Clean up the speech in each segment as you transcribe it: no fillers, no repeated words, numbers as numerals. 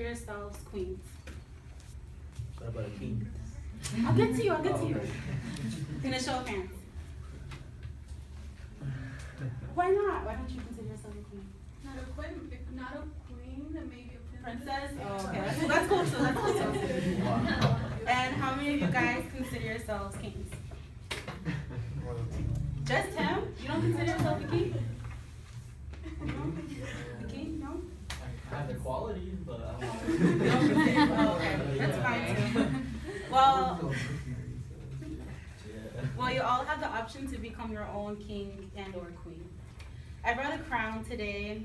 yourselves queens? What about a king? I'll get to you, I'll get to you. Okay. In a show of hands. Why not? Why don't you consider yourself a queen? Not a queen, not a queen, maybe a Princess? Oh, okay. That's cool. So that's cool. Wow. And how many of you guys consider yourselves kings? Just him? You don't consider yourself a king? No? A king? No? I have the qualities, but I don't Oh, okay. That's fine too. Well, you all have the option to become your own king and or queen. I brought a crown today,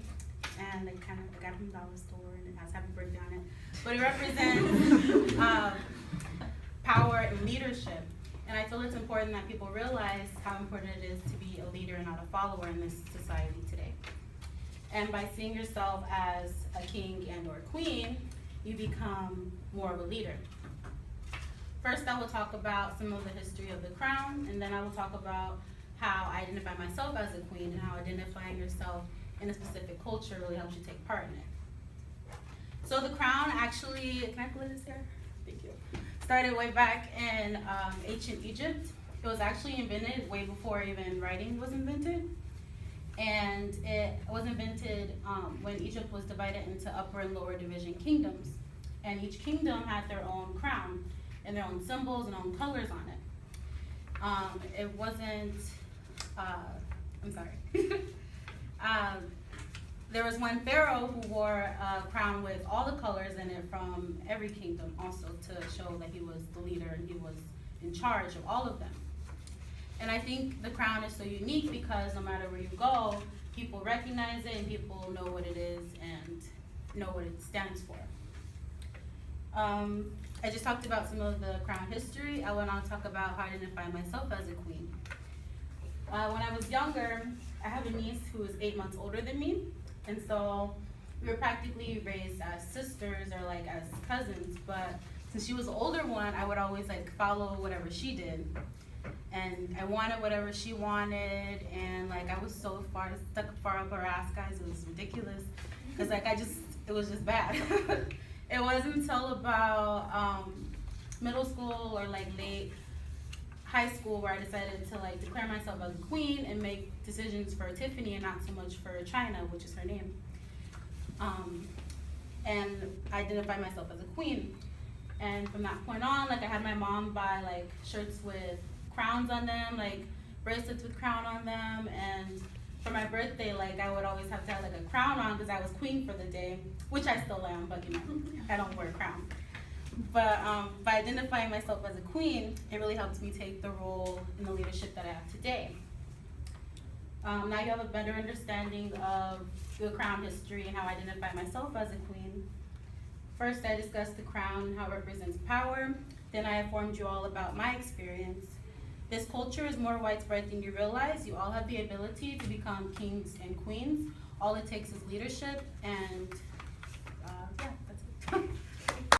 and I got it from the dollar store, and it has happy birthday on it. But it represents power and leadership. And I feel it's important that people realize how important it is to be a leader and not a follower in this society today. And by seeing yourself as a king and or queen, you become more of a leader. First, I will talk about some of the history of the crown, and then I will talk about how I identify myself as a queen and how identifying yourself in a specific culture really helps you take part in it. So the crown actually, can I put this here? Thank you. Started way back in ancient Egypt. It was actually invented way before even writing was invented. And it was invented when Egypt was divided into upper and lower division kingdoms. And each kingdom had their own crown and their own symbols and own colors on it. It wasn't, I'm sorry. There was one pharaoh who wore a crown with all the colors in it from every kingdom also to show that he was the leader and he was in charge of all of them. And I think the crown is so unique because no matter where you go, people recognize it and people know what it is and know what it stands for. I just talked about some of the crown history. I want to talk about how I identify myself as a queen. When I was younger, I have a niece who is 8 months older than me. And so we were practically raised as sisters or like as cousins, but since she was the older one, I would always like follow whatever she did. And I wanted whatever she wanted, and like I was so stuck far up her ass, guys, it was ridiculous. Cause like it was just bad. It wasn't until about middle school or like late high school where I decided to like declare myself as a queen and make decisions for Tiffany and not so much for China, which is her name. And I identify myself as a queen. And from that point on, like I had my mom buy like shirts with crowns on them, like bracelets with crown on them, and for my birthday, like I would always have to have like a crown on because I was queen for the day, which I still am, but you know, I don't wear a crown. But by identifying myself as a queen, it really helps me take the role in the leadership that I have today. Now you have a better understanding of the crown history and how I identify myself as a queen. First, I discussed the crown and how it represents power. Then I informed you all about my experience. This culture is more widespread than you realize. You all have the ability to become kings and queens. All it takes is leadership and